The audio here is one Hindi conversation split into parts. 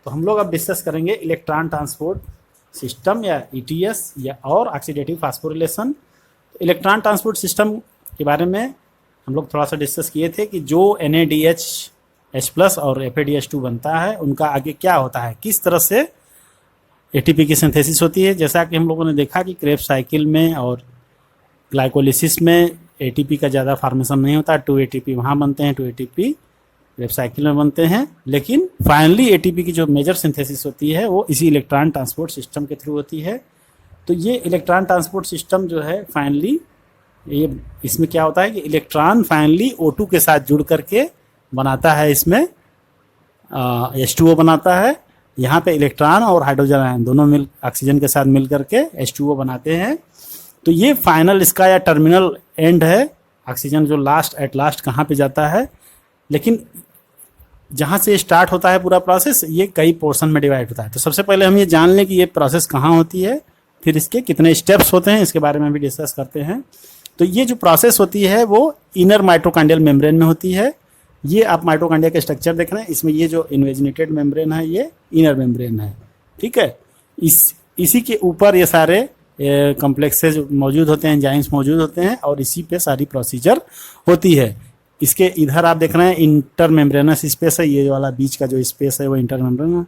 तो हम लोग अब डिस्कस करेंगे इलेक्ट्रॉन ट्रांसपोर्ट सिस्टम या ईटीएस या और oxidative phosphorylation. Electron transport system के बारे में हम लोग थोड़ा सा डिस्कस किए थे कि जो NADH+ और FADH2 बनता है उनका आगे क्या होता है, किस तरह से ATP की सिंथेसिस होती है। जैसा कि हम लोगों ने देखा कि क्रेब्स साइकिल में और ग्लाइकोलिसिस में ATP का ज़्यादा फॉर्मेशन नहीं होता, 2 ATP वहाँ बनते हैं, 2 ATP क्रेब्स साइकिल में बनते हैं, लेकिन फाइनली ATP की जो मेजर सिंथेसिस होती है वो इसी इलेक्ट्रॉन ट्रांसपोर्ट सिस्टम के थ्रू होती है। तो ये इलेक्ट्रॉन ट्रांसपोर्ट सिस्टम जो है फाइनली ये इसमें क्या होता है कि इलेक्ट्रॉन फाइनली O2 के साथ जुड़ करके बनाता है, इसमें H2O बनाता है। यहाँ पे इलेक्ट्रॉन और हाइड्रोजन आयन दोनों मिल ऑक्सीजन के साथ मिल करके H2O बनाते हैं। तो ये फाइनल इसका या टर्मिनल एंड है, ऑक्सीजन जो एट लास्ट कहाँ पे जाता है। लेकिन जहाँ से स्टार्ट होता है पूरा प्रोसेस ये कई पोर्शन में डिवाइड होता है। तो सबसे पहले हम ये जान लें कि ये प्रोसेस कहाँ होती है, फिर इसके कितने स्टेप्स होते हैं इसके बारे में भी डिस्कस करते हैं। तो ये जो प्रोसेस होती है वो इनर माइटोकॉन्ड्रियल मेम्ब्रेन में होती है। ये आप माइटोकॉन्ड्रिया का स्ट्रक्चर देख रहे हैं, इसमें ये जो इन्वेजिनेटेड मेम्ब्रेन है ये इनर मेम्ब्रेन है, ठीक है। इसी के ऊपर ये सारे कॉम्प्लेक्सेज मौजूद होते हैं, एंजाइम्स मौजूद होते हैं और इसी पे सारी प्रोसीजर होती है। इसके इधर आप देख रहे हैं इंटर मेम्ब्रेनस स्पेस है, ये वाला बीच का जो स्पेस है वो इंटर मेम्ब्रेन है,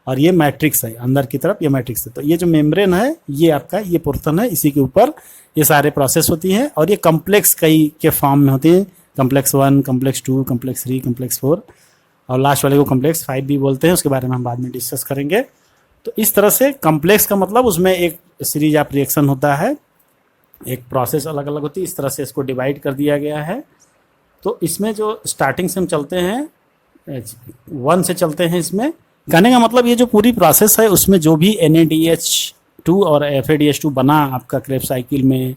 और ये मैट्रिक्स है अंदर की तरफ, ये मैट्रिक्स है। तो ये जो मेम्ब्रेन है ये आपका ये पोर्शन है, इसी के ऊपर ये सारे प्रोसेस होती हैं और ये कम्प्लेक्स कई के फॉर्म में होती है। कम्प्लेक्स 1, कम्प्लेक्स 2, कम्प्लेक्स 3, कम्प्लेक्स 4 और लास्ट वाले को कम्प्लेक्स 5 भी बोलते हैं, उसके बारे में हम बाद में डिस्कस करेंगे। तो इस तरह से कम्प्लेक्स का मतलब उसमें एक सीरीज ऑफ रिएक्शन होता है, एक प्रोसेस अलग अलग होती है, इस तरह से इसको डिवाइड कर दिया गया है। तो इसमें जो स्टार्टिंग से हम चलते हैं 1 से चलते हैं, इसमें कहने का मतलब ये जो पूरी प्रोसेस है उसमें जो भी NADH2 और FADH2 बना आपका क्रेब्स साइकिल में,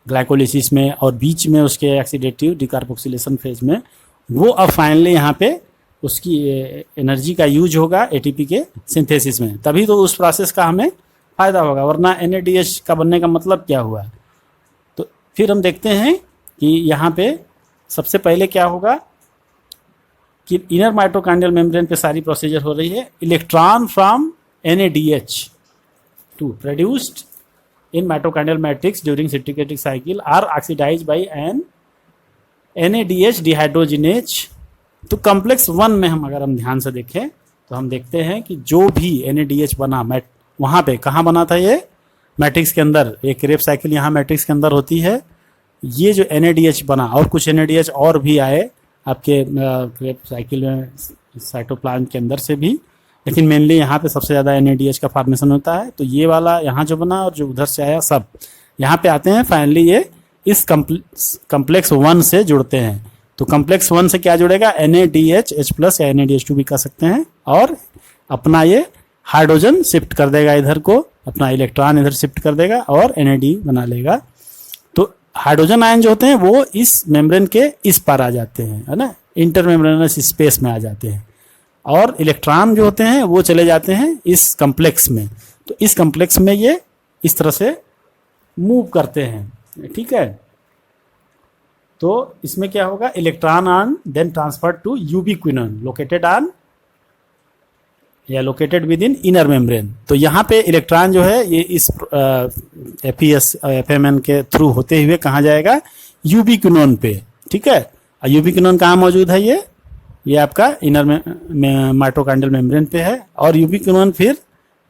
ग्लाइकोलिसिस में और बीच में उसके ऑक्सीडेटिव डिकार्बोक्सिलेशन फेज में, वो अब फाइनली यहाँ पे उसकी एनर्जी का यूज होगा ATP के सिंथेसिस में, तभी तो उस प्रोसेस का हमें फ़ायदा होगा, वरना NADH का बनने का मतलब क्या हुआ। तो फिर हम देखते हैं कि यहाँ पे सबसे पहले क्या होगा कि इनर माइटोकॉन्ड्रियल मेम्ब्रेन पे सारी प्रोसीजर हो रही है। Electron from NADH2 produced in mitochondrial matrix during citric cycle are oxidised by an NADH dehydrogenase. तो कॉम्प्लेक्स 1 में अगर हम ध्यान से देखें तो हम देखते हैं कि जो भी NADH बना वहाँ पे कहाँ बना था, ये मैट्रिक्स के अंदर, एक क्रेब्स साइकिल यहाँ मैट्रिक्स के अंदर होती है। ये जो NADH बना और कुछ NADH और भी आए आपके क्रेब्स साइकिल में साइटोप्लाज्म के अंदर से भी, लेकिन मेनली यहाँ पे सबसे ज़्यादा NADH का फॉर्मेशन होता है। तो ये वाला यहाँ जो बना और जो उधर से आया सब यहाँ पे आते हैं, फाइनली ये इस कम्प्लेक्स 1 से जुड़ते हैं। तो कम्प्लेक्स 1 से क्या जुड़ेगा, NADH+ या NADH2 भी कह सकते हैं, और अपना ये हाइड्रोजन शिफ्ट कर देगा इधर को, अपना इलेक्ट्रॉन इधर शिफ्ट कर देगा और NAD बना लेगा। तो हाइड्रोजन आयन जो होते हैं वो इस मेम्ब्रेन के इस पार आ जाते हैं, है ना, इंटर मेम्ब्रेनस स्पेस में आ जाते हैं, और इलेक्ट्रॉन जो होते हैं वो चले जाते हैं इस कम्प्लेक्स में। तो इस कम्प्लेक्स में ये इस तरह से मूव करते हैं, ठीक है। तो इसमें क्या होगा, electron on then transfer to ubiquinone located on या located within inner membrane. तो यहाँ पे इलेक्ट्रॉन जो है ये इस FES-FMN के थ्रू होते हुए कहाँ जाएगा, यूबिक्विनोन पे, ठीक है। यूबिक्विनोन कहाँ मौजूद है, ये आपका इनर माइटोकॉन्ड्रियल मेम्ब्रेन पे है, और यूबिक्विनोन फिर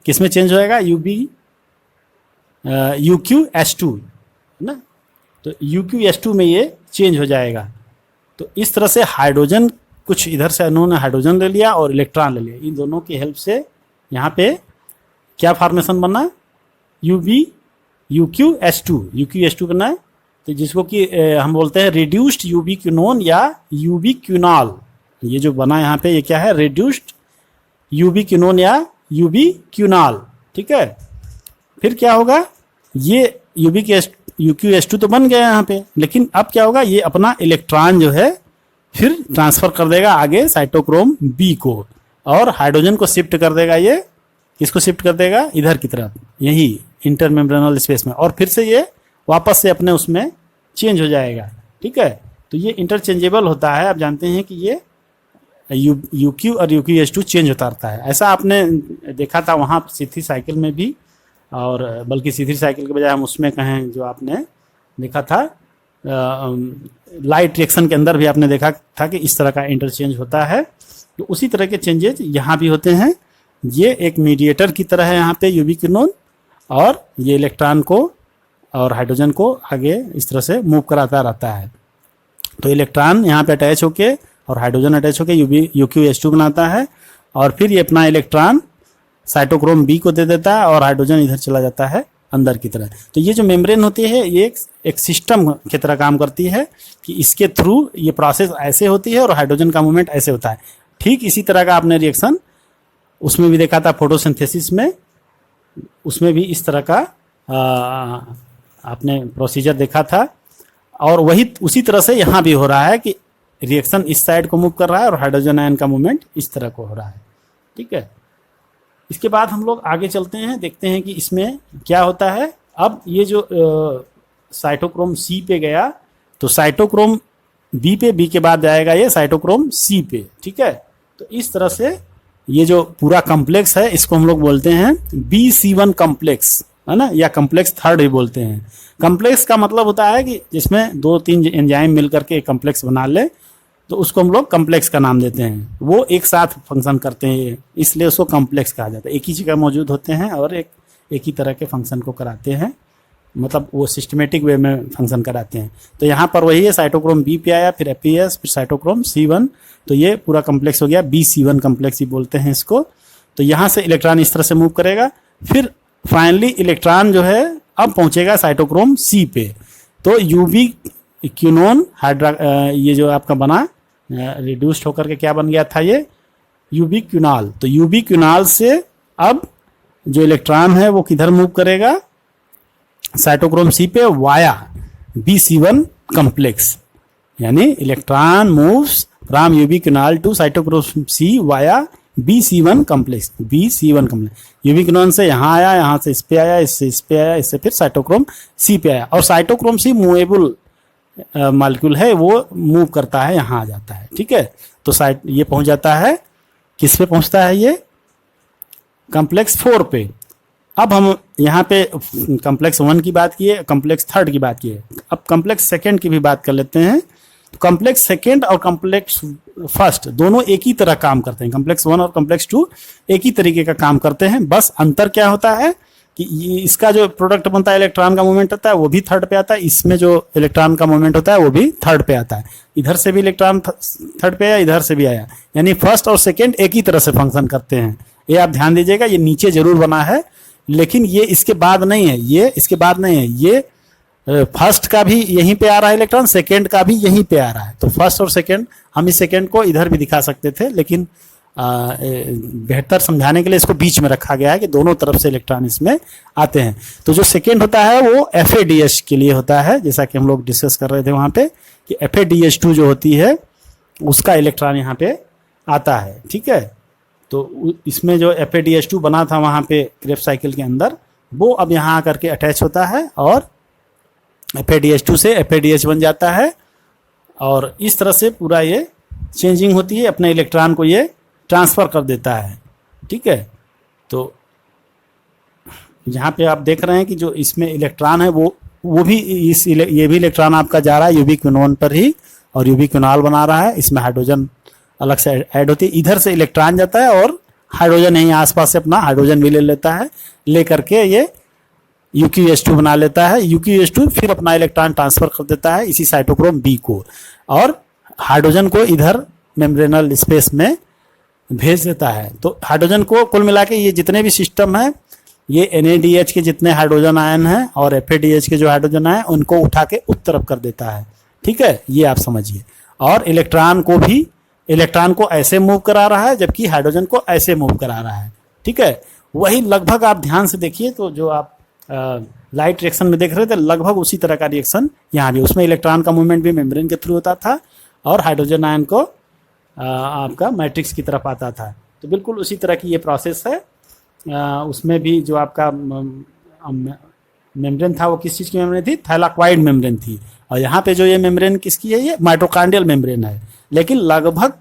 किस में चेंज होएगा, UQS2, है ना। तो UQS2 में ये चेंज हो जाएगा। तो इस तरह से हाइड्रोजन, कुछ इधर से उन्होंने हाइड्रोजन ले लिया और इलेक्ट्रॉन ले लिया, इन दोनों की हेल्प से यहाँ पे क्या फॉर्मेशन बना, UQS2 बना है। तो जिसको कि हम बोलते हैं रिड्यूस्ड यूबिक्विनोन या यूबिक्विनॉल। ये जो बना यहाँ पे ये क्या है, रिड्यूस्ड यूबिक्विनोन या यूबिक्विनॉल, ठीक है। फिर क्या होगा, ये UQS2 तो बन गया यहाँ पे, लेकिन अब क्या होगा, ये अपना इलेक्ट्रॉन जो है फिर ट्रांसफर कर देगा आगे साइटोक्रोम B को, और हाइड्रोजन को शिफ्ट कर देगा, ये किसको शिफ्ट कर देगा, इधर की तरफ, यही इंटरमेम्ब्रेनल स्पेस में, और फिर से ये वापस से अपने उसमें चेंज हो जाएगा, ठीक है। तो ये इंटरचेंजेबल होता है। आप जानते हैं कि ये UQ और UQS2 चेंज होता रहता है। ऐसा आपने देखा था वहाँ सीधी साइकिल में भी, और बल्कि सीधी साइकिल के बजाय हम उसमें कहें जो आपने देखा था लाइट रिएक्शन के अंदर भी आपने देखा था कि इस तरह का इंटरचेंज होता है। तो उसी तरह के चेंजेज यहाँ भी होते हैं। ये एक मीडिएटर की तरह है यहाँ पे यूवी किरणों, और ये इलेक्ट्रॉन को और हाइड्रोजन को आगे इस तरह से मूव कराता रहता है। तो इलेक्ट्रॉन यहाँ पे अटैच होके और हाइड्रोजन अटैच होके UQS2 बनाता है, और फिर ये अपना इलेक्ट्रॉन साइटोक्रोम बी को दे देता है और हाइड्रोजन इधर चला जाता है अंदर की तरह। तो ये जो मेम्ब्रेन होती है ये एक सिस्टम की तरह काम करती है कि इसके थ्रू ये प्रोसेस ऐसे होती है और हाइड्रोजन का मूवमेंट ऐसे होता है। ठीक इसी तरह का आपने रिएक्शन उसमें भी देखा था फोटोसिंथेसिस में, उसमें भी इस तरह का आपने प्रोसीजर देखा था, और वही उसी तरह से यहाँ भी हो रहा है कि रिएक्शन इस साइड को मूव कर रहा है और हाइड्रोजन आयन का मूवमेंट इस तरह को हो रहा है। ठीक है, इसके बाद हम लोग आगे चलते हैं, देखते हैं कि इसमें क्या होता है। अब ये जो साइटोक्रोम सी पे गया तो साइटोक्रोम बी पे, बी के बाद जाएगा ये साइटोक्रोम सी पे। ठीक है, तो इस तरह से ये जो पूरा कॉम्प्लेक्स है इसको हम लोग बोलते हैं BC1 कॉम्प्लेक्स, है ना, या कॉम्प्लेक्स थर्ड भी बोलते हैं। कॉम्प्लेक्स का मतलब होता है कि जिसमें 2-3 एंजाइम मिलकर के एक कॉम्प्लेक्स बना ले तो उसको हम लोग कॉम्प्लेक्स का नाम देते हैं। वो एक साथ फंक्शन करते हैं इसलिए उसको कॉम्प्लेक्स कहा जाता है। एक ही जगह मौजूद होते हैं और एक ही तरह के फंक्शन को कराते हैं, मतलब वो सिस्टमेटिक वे में फंक्शन कराते हैं। तो यहाँ पर वही है, साइटोक्रोम बी पे आया, फिर एपीएस, फिर साइटोक्रोम C1, तो ये पूरा कॉम्प्लेक्स हो गया, BC1 कॉम्प्लेक्स ही बोलते हैं इसको। तो यहाँ से इलेक्ट्रॉन इस तरह से मूव करेगा, फिर फाइनली इलेक्ट्रॉन जो है अब पहुँचेगा साइटोक्रोम सी पे। तो यूवी क्यूनोन ये जो आपका बना रिड्यूस्ड होकर के क्या बन गया था, ये यूवी क्यूनाल। तो यूवी क्यूनाल से अब जो इलेक्ट्रॉन है वो किधर मूव करेगा, साइटोक्रोम सी पे वाया BC1 कॉम्प्लेक्स, यानी electron moves from ubiquinol to cytochrome c via BC1 complex. BC1 complex ubiquinone से यहाँ आया, यहाँ से इस पे आया, इससे इस पे आया, इससे फिर साइटोक्रोम सी पे आया। और साइटोक्रोम सी मूवेबल मॉलिक्यूल है, वो मूव करता है, यहाँ आ जाता है। ठीक है, तो साइट ये पहुंच जाता है, किस पे पहुंचता है, ये कॉम्प्लेक्स 4 पे। अब हम यहाँ पे कॉम्प्लेक्स 1 की बात किए, कॉम्प्लेक्स 3 की बात किए, अब कॉम्प्लेक्स 2 की भी बात कर लेते हैं। कॉम्प्लेक्स 2 और कॉम्प्लेक्स 1 दोनों एक ही तरह काम करते हैं। कॉम्प्लेक्स 1 और कॉम्प्लेक्स 2 एक ही तरीके का काम करते हैं, बस अंतर क्या होता है कि इसका जो प्रोडक्ट बनता है इलेक्ट्रॉन का मूवमेंट होता है वो भी थर्ड पे आता है, इसमें जो इलेक्ट्रॉन का मूवमेंट होता है वो भी थर्ड पे आता है। इधर से भी इलेक्ट्रॉन थर्ड पे आया, इधर से भी आया, यानी फर्स्ट और सेकंड एक ही तरह से फंक्शन करते हैं। ये आप ध्यान दीजिएगा, ये नीचे जरूर बना है लेकिन ये इसके बाद नहीं है, ये इसके बाद नहीं है, ये फर्स्ट का भी यहीं पे आ रहा है इलेक्ट्रॉन, सेकेंड का भी यहीं पे आ रहा है। तो फर्स्ट और सेकेंड, हम इस सेकेंड को इधर भी दिखा सकते थे लेकिन बेहतर समझाने के लिए इसको बीच में रखा गया है कि दोनों तरफ से इलेक्ट्रॉन इसमें आते हैं। तो जो सेकेंड होता है वो FADH के लिए होता है, जैसा कि हम लोग डिस्कस कर रहे थे वहाँ पे कि FADH2 जो होती है उसका इलेक्ट्रॉन यहाँ पे आता है। ठीक है, तो इसमें जो FADH2 बना था वहाँ पे क्रेब्स साइकिल के अंदर, वो अब यहाँ आकर के अटैच होता है और FADH2 से FADH बन जाता है, और इस तरह से पूरा ये चेंजिंग होती है, अपने इलेक्ट्रॉन को ये ट्रांसफ़र कर देता है। ठीक है, तो यहाँ पे आप देख रहे हैं कि जो इसमें इलेक्ट्रॉन है वो भी ये भी इलेक्ट्रॉन आपका जा रहा है यूवी क्यूनोन पर ही, और यूवी क्यूनाल बना रहा है, इसमें हाइड्रोजन अलग से ऐड होती है। इधर से इलेक्ट्रॉन जाता है और हाइड्रोजन यहीं आसपास से अपना हाइड्रोजन भी ले लेता है, ले करके ये UQS2 बना लेता है। UQS2 फिर अपना इलेक्ट्रॉन ट्रांसफ़र कर देता है इसी साइटोक्रोम बी को, और हाइड्रोजन को इधर मेम्ब्रेनल स्पेस में भेज देता है। तो हाइड्रोजन को कुल मिला के ये जितने भी सिस्टम है, ये NADH के जितने हाइड्रोजन आयन हैं और FADH के जो हाइड्रोजन आयन उनको उठा के उस तरफ कर देता है। ठीक है, ये आप समझिए। और इलेक्ट्रॉन को भी, इलेक्ट्रॉन को ऐसे मूव करा रहा है जबकि हाइड्रोजन को ऐसे मूव करा रहा है। ठीक है, वही लगभग आप ध्यान से देखिए, तो जो आप लाइट रिएक्शन में देख रहे थे लगभग उसी तरह का रिएक्शन यहाँ भी, उसमें इलेक्ट्रॉन का मूवमेंट भी मेम्ब्रेन के थ्रू होता था और हाइड्रोजन आयन को आपका मैट्रिक्स की तरफ आता था। तो बिल्कुल उसी तरह की ये प्रोसेस है। उसमें भी जो आपका मेम्ब्रेन था वो किस चीज़ की मेम्ब्रेन थी, थैलाक्वाइड मेम्ब्रेन थी, और यहाँ पे जो ये मेम्ब्रेन किसकी है, ये माइटोकॉन्ड्रियल मेम्ब्रेन है। लेकिन लगभग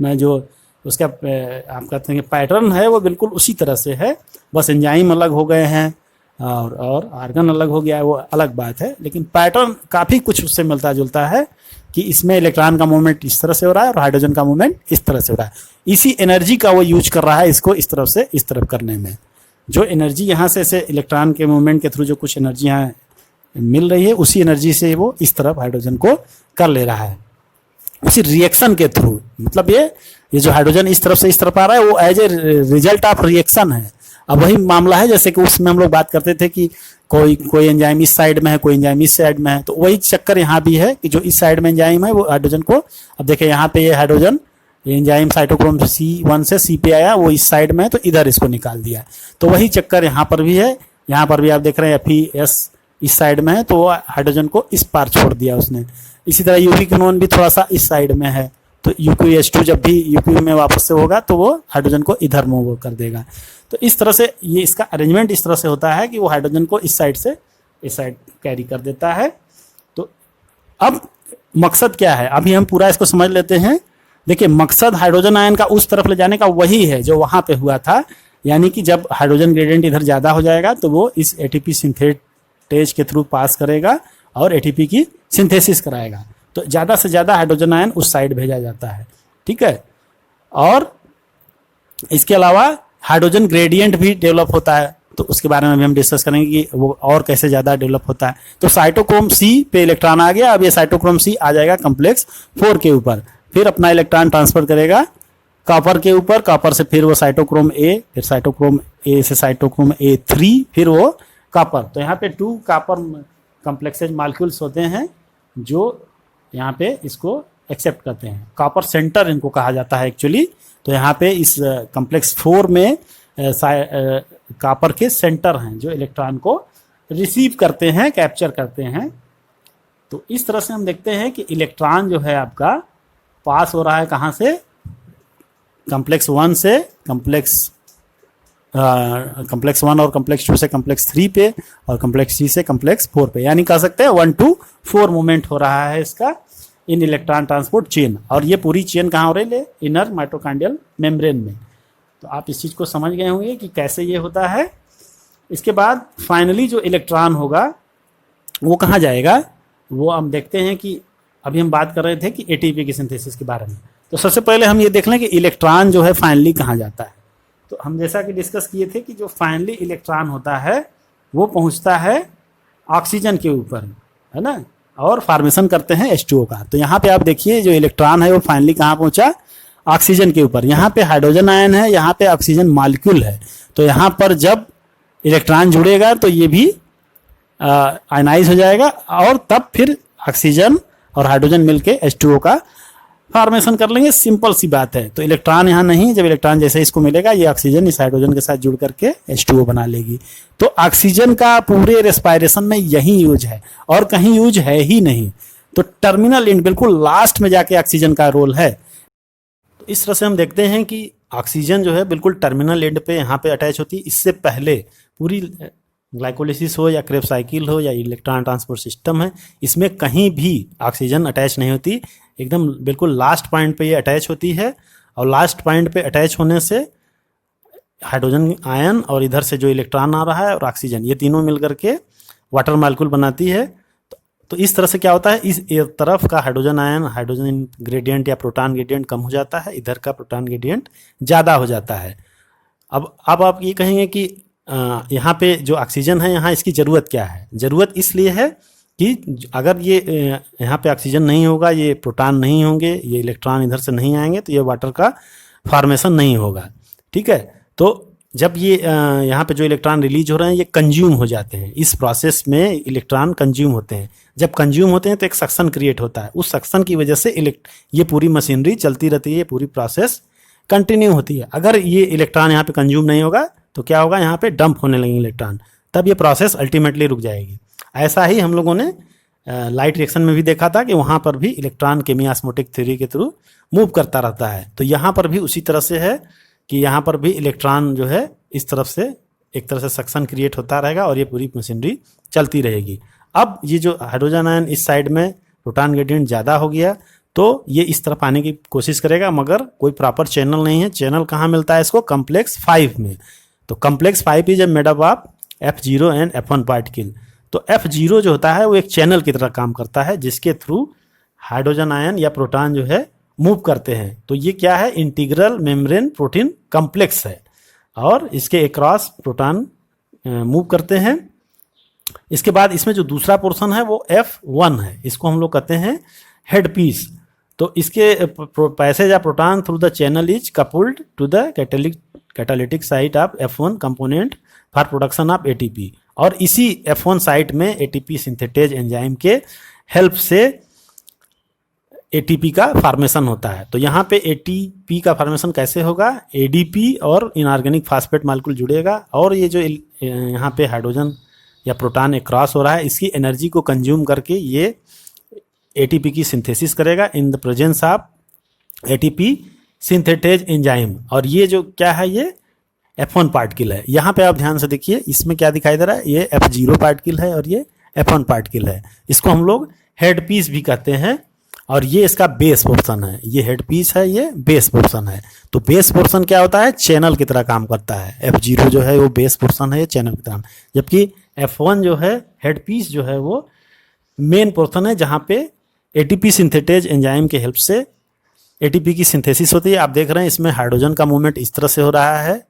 में जो उसका आप कहते हैं पैटर्न है वो बिल्कुल उसी तरह से है, बस एंजाइम अलग हो गए हैं और आर्गन अलग हो गया है, वो अलग बात है, लेकिन पैटर्न काफ़ी कुछ उससे मिलता जुलता है कि इसमें इलेक्ट्रॉन का मूवमेंट इस तरह से हो रहा है और हाइड्रोजन का मूवमेंट इस तरह से हो रहा है। इसी एनर्जी का वो यूज कर रहा है इसको इस तरफ से इस तरफ करने में। जो एनर्जी यहाँ से ऐसे इलेक्ट्रॉन के मूवमेंट के थ्रू जो कुछ एनर्जी यहाँ मिल रही है, उसी एनर्जी से वो इस तरफ हाइड्रोजन को कर ले रहा है, उसी रिएक्शन के थ्रू। मतलब ये जो हाइड्रोजन इस तरफ से इस तरफ आ रहा है वो as a result of reaction है। अब वही मामला है जैसे कि उसमें हम लोग बात करते थे कि कोई एंजाइम इस साइड में है, कोई एंजाइम इस साइड में है, तो वही चक्कर यहाँ भी है कि जो इस साइड में एंजाइम है वो हाइड्रोजन को, अब देखिए यहाँ पे ये हाइड्रोजन एंजाइम साइटोक्रोम C1 से C पे आया, वो इस साइड में है तो इधर इसको निकाल दिया। तो वही चक्कर यहाँ पर भी है, यहाँ पर भी आप देख रहे हैं FeS इस साइड में है तो वो हाइड्रोजन को इस पार छोड़ दिया उसने। इसी तरह यूबिक्विनोन भी थोड़ा सा इस साइड में है, तो UqH2 जब भी UQ में वापस से होगा तो वो हाइड्रोजन को इधर मूव कर देगा। तो इस तरह से ये इसका अरेंजमेंट इस तरह से होता है कि वो हाइड्रोजन को इस साइड से इस साइड कैरी कर देता है। तो अब मकसद क्या है, अभी हम पूरा इसको समझ लेते हैं। देखिए, मकसद हाइड्रोजन आयन का उस तरफ ले जाने का वही है जो वहाँ पे हुआ था, यानी कि जब हाइड्रोजन ग्रेडियंट इधर ज़्यादा हो जाएगा तो वो इस ATP सिंथेटेज के थ्रू पास करेगा और ATP की सिंथेसिस कराएगा। तो ज़्यादा से ज़्यादा हाइड्रोजन आयन उस साइड भेजा जाता है, ठीक है। और इसके अलावा हाइड्रोजन ग्रेडियंट भी डेवलप होता है, तो उसके बारे में भी हम डिस्कस करेंगे कि वो और कैसे ज़्यादा डेवलप होता है। तो साइटोक्रोम C पे इलेक्ट्रॉन आ गया, अब ये साइटोक्रोम C आ जाएगा कॉम्प्लेक्स 4 के ऊपर, फिर अपना इलेक्ट्रॉन ट्रांसफर करेगा कॉपर के ऊपर, कॉपर से फिर वो साइटोक्रोम A, फिर साइटोक्रोम A से साइटोक्रोम A3, फिर वो कॉपर। तो यहाँ पे 2 कॉपर कॉम्प्लेक्सेज मॉलिक्यूल्स होते हैं जो यहाँ पे इसको एक्सेप्ट करते हैं। कॉपर सेंटर इनको कहा जाता है एक्चुअली। तो यहाँ पे इस कॉम्प्लेक्स 4 में कॉपर के सेंटर हैं जो इलेक्ट्रॉन को रिसीव करते हैं, कैप्चर करते हैं। तो इस तरह से हम देखते हैं कि इलेक्ट्रॉन जो है आपका पास हो रहा है कहाँ से, कॉम्प्लेक्स 1 से कॉम्प्लेक्स 1 और कॉम्प्लेक्स 2 से कॉम्प्लेक्स 3 पे और कॉम्प्लेक्स 3 से कॉम्प्लेक्स 4 पे, यानी कह सकते हैं 1 to 4 मूवमेंट हो रहा है इसका इन इलेक्ट्रॉन ट्रांसपोर्ट चेन। और ये पूरी चेन कहाँ हो रही है, इनर माइटोकॉन्ड्रियल मेम्ब्रेन में। तो आप इस चीज़ को समझ गए होंगे कि कैसे ये होता है। इसके बाद फाइनली जो इलेक्ट्रॉन होगा वो कहाँ जाएगा, वो हम देखते हैं कि अभी हम बात कर रहे थे कि ATP की सिंथेसिस के बारे में। तो सबसे पहले हम ये देख लें कि इलेक्ट्रॉन जो है फाइनली कहाँ जाता है। तो हम जैसा कि डिस्कस किए थे कि जो फाइनली इलेक्ट्रॉन होता है वो पहुँचता है ऑक्सीजन के ऊपर, है ना, और फॉर्मेशन करते हैं H2O का। तो यहाँ पे आप देखिए जो इलेक्ट्रॉन है वो फाइनली कहाँ पहुँचा, ऑक्सीजन के ऊपर। यहाँ पे हाइड्रोजन आयन है, यहाँ पे ऑक्सीजन मॉलिक्यूल है। तो यहाँ पर जब इलेक्ट्रॉन जुड़ेगा तो ये भी आयनाइज हो जाएगा और तब फिर ऑक्सीजन और हाइड्रोजन मिलके H2O का फॉर्मेशन कर लेंगे। सिंपल सी बात है। तो इलेक्ट्रॉन यहाँ नहीं, जब इलेक्ट्रॉन जैसे इसको मिलेगा ये ऑक्सीजन इस हाइड्रोजन के साथ जुड़ करके H2O बना लेगी। तो ऑक्सीजन का पूरे रेस्पायरेशन में यही यूज है और कहीं यूज है ही नहीं। तो टर्मिनल एंड बिल्कुल लास्ट में जाके ऑक्सीजन का रोल है। तो इस तरह से हम देखते हैं कि ऑक्सीजन जो है बिल्कुल टर्मिनल एंड पे यहाँ पे अटैच होती है। इससे पहले पूरी ग्लाइकोलिसिस हो या क्रेब्स साइकिल हो या इलेक्ट्रॉन ट्रांसपोर्ट सिस्टम है, इसमें कहीं भी ऑक्सीजन अटैच नहीं होती। एकदम बिल्कुल लास्ट पॉइंट पे ये अटैच होती है और लास्ट पॉइंट पे अटैच होने से हाइड्रोजन आयन और इधर से जो इलेक्ट्रॉन आ रहा है और ऑक्सीजन, ये तीनों मिलकर के वाटर मॉलिक्यूल बनाती है। तो इस तरह से क्या होता है, इस एक तरफ का हाइड्रोजन आयन, हाइड्रोजन ग्रेडियंट या प्रोटॉन ग्रेडियंट कम हो जाता है, इधर का प्रोटॉन ग्रेडियंट ज़्यादा हो जाता है। अब आप ये कहेंगे कि यहाँ पे जो ऑक्सीजन है यहाँ इसकी ज़रूरत क्या है। ज़रूरत इसलिए है कि अगर ये यहाँ पे ऑक्सीजन नहीं होगा, ये प्रोटॉन नहीं होंगे, ये इलेक्ट्रॉन इधर से नहीं आएंगे तो ये वाटर का फॉर्मेशन नहीं होगा, ठीक है। तो जब ये यहाँ पे जो इलेक्ट्रॉन रिलीज हो रहे हैं ये कंज्यूम हो जाते हैं। इस प्रोसेस में इलेक्ट्रॉन कंज्यूम होते हैं। जब कंज्यूम होते हैं तो एक सक्शन क्रिएट होता है। उस सक्शन की वजह से ये पूरी मशीनरी चलती रहती है, ये पूरी प्रोसेस कंटिन्यू होती है। अगर ये इलेक्ट्रॉन यहाँ पे कंज्यूम नहीं होगा तो क्या होगा, यहाँ पे डंप होने लगेंगे इलेक्ट्रॉन, तब ये प्रोसेस अल्टीमेटली रुक जाएगी। ऐसा ही हम लोगों ने लाइट रिएक्शन में भी देखा था कि वहाँ पर भी इलेक्ट्रॉन केमियास्मोटिक थ्योरी के थ्रू मूव करता रहता है। तो यहाँ पर भी उसी तरह से है कि यहाँ पर भी इलेक्ट्रॉन जो है इस तरफ से एक तरह से सक्शन क्रिएट होता रहेगा और ये पूरी मशीनरी चलती रहेगी। अब ये जो हाइड्रोजन आयन इस साइड में प्रोटॉन ग्रेडियंट ज़्यादा हो गया तो ये इस तरफ आने की कोशिश करेगा, मगर कोई प्रॉपर चैनल नहीं है। चैनल कहाँ मिलता है इसको? कॉम्प्लेक्स 5 में। तो complex 5 is made up of F0 and F1 particle. तो F0 जो होता है वो एक चैनल की तरह काम करता है, जिसके थ्रू हाइड्रोजन आयन या प्रोटॉन जो है मूव करते हैं। तो ये क्या है? इंटीग्रल मेम्ब्रेन प्रोटीन कॉम्प्लेक्स है, और इसके अक्रॉस प्रोटॉन मूव करते हैं। इसके बाद इसमें जो दूसरा पोर्शन है वो F1 है, इसको हम लोग कहते हैं हेड पीस। तो इसके passage of proton through the channel is coupled to the catalytic site of F1 component for production of ATP। और इसी F1 साइट में ATP सिंथेटेज एंजाइम के हेल्प से ATP का फॉर्मेशन होता है। तो यहाँ पे ATP का फॉर्मेशन कैसे होगा? ADP और इनऑर्गेनिक फास्फेट मॉलिक्यूल जुड़ेगा, और ये जो यहाँ पे हाइड्रोजन या प्रोटॉन क्रॉस हो रहा है, इसकी एनर्जी को कंज्यूम करके ये ATP की सिंथेसिस करेगा in the presence of ATP synthetase enzyme. और ये जो क्या है? ये F1 पार्टिकल है। यहाँ पे आप ध्यान से देखिए, इसमें क्या दिखाई दे रहा है? ये F0 पार्टिकल है और ये F1 पार्टिकल है। इसको हम लोग हेड पीस भी कहते हैं, और ये इसका बेस पोर्शन है। ये हेड पीस है, ये बेस पोर्शन है। तो बेस पोर्शन क्या होता है? चैनल की तरह काम करता है। F0 जो है वो बेस पोर्शन है, ये चैनल की तरह। जबकि F1 जो है हेड पीस जो है वो मेन पोर्शन है, जहाँ पे ATP सिंथेटेज एंजाइम के हेल्प से ATP की सिंथेसिस होती है। आप देख रहे हैं इसमें हाइड्रोजन का मूवमेंट इस तरह से हो रहा है,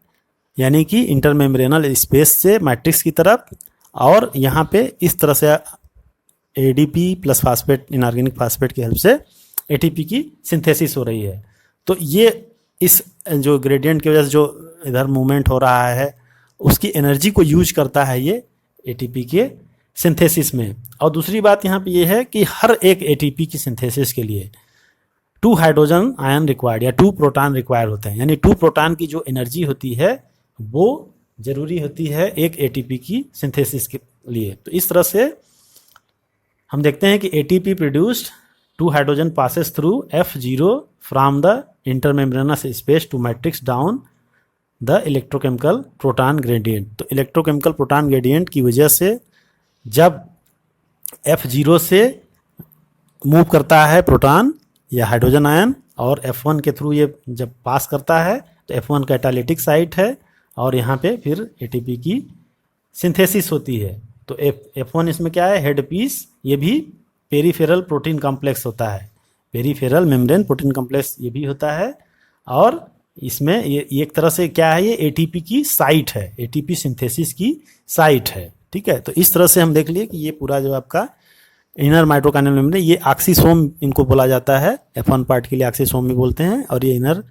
यानी कि इंटरमेम्ब्रेनल स्पेस से मैट्रिक्स की तरफ, और यहाँ पे इस तरह से ADP plus phosphate inorganic phosphate की हेल्प से ATP की सिंथेसिस हो रही है। तो ये इस जो ग्रेडियंट की वजह से जो इधर मूवमेंट हो रहा है, उसकी एनर्जी को यूज करता है ये ATP के सिंथेसिस में। और दूसरी बात यहाँ पे ये है कि हर एक ATP की सिंथेसिस के लिए 2 हाइड्रोजन आयन रिक्वायर्ड या 2 प्रोटॉन रिक्वायर्ड होते हैं। यानी 2 प्रोटॉन की जो एनर्जी होती है वो जरूरी होती है एक ATP की सिंथेसिस के लिए। तो इस तरह से हम देखते हैं कि ATP produced 2 hydrogen passes through F0 from the intermembrane space to matrix down the electrochemical proton gradient. तो इलेक्ट्रोकेमिकल प्रोटॉन ग्रेडियंट की वजह से जब F0 से मूव करता है प्रोटॉन या हाइड्रोजन आयन, और F1 के थ्रू ये जब पास करता है, तो F1 कैटालिटिक साइट है, और यहाँ पे फिर ATP की सिंथेसिस होती है। तो F1 इसमें क्या है? Head piece. ये भी पेरीफेरल प्रोटीन कॉम्प्लेक्स होता है, पेरीफेरल मेम्ब्रेन प्रोटीन कॉम्प्लेक्स ये भी होता है। और इसमें ये एक तरह से क्या है? ये ATP की साइट है, ATP सिंथेसिस की साइट है। ठीक है, तो इस तरह से हम देख लिए कि ये पूरा जो आपका इनर माइटोकॉन्ड्रियल मेम्ब्रेन, ये ऑक्सीसोम इनको बोला जाता है। F1 पार्ट के लिए ऑक्सीसोम भी बोलते हैं, और ये इनर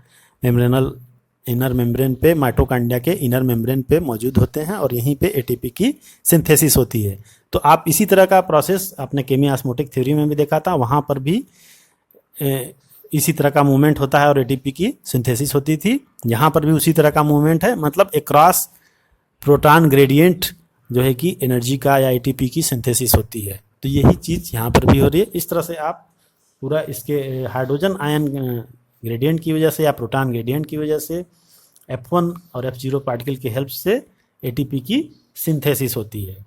मेम्ब्रेन पे, माइटोकॉन्ड्रिया के इनर मेम्ब्रेन पे मौजूद होते हैं, और यहीं पे ATP की सिंथेसिस होती है। तो आप इसी तरह का प्रोसेस आपने केमिया ऑस्मोटिक थ्योरी में भी देखा था, वहाँ पर भी इसी तरह का मूवमेंट होता है और ATP की सिंथेसिस होती थी। यहाँ पर भी उसी तरह का मूवमेंट है, मतलब अक्रॉस प्रोटॉन ग्रेडियंट जो है कि एनर्जी का या ATP की सिंथेसिस होती है। तो यही चीज़ यहाँ पर भी हो रही है। इस तरह से आप पूरा इसके हाइड्रोजन आयन ग्रेडियंट की वजह से या प्रोटॉन ग्रेडियंट की वजह से F1 और F0 पार्टिकल की हेल्प से ATP की सिंथेसिस होती है।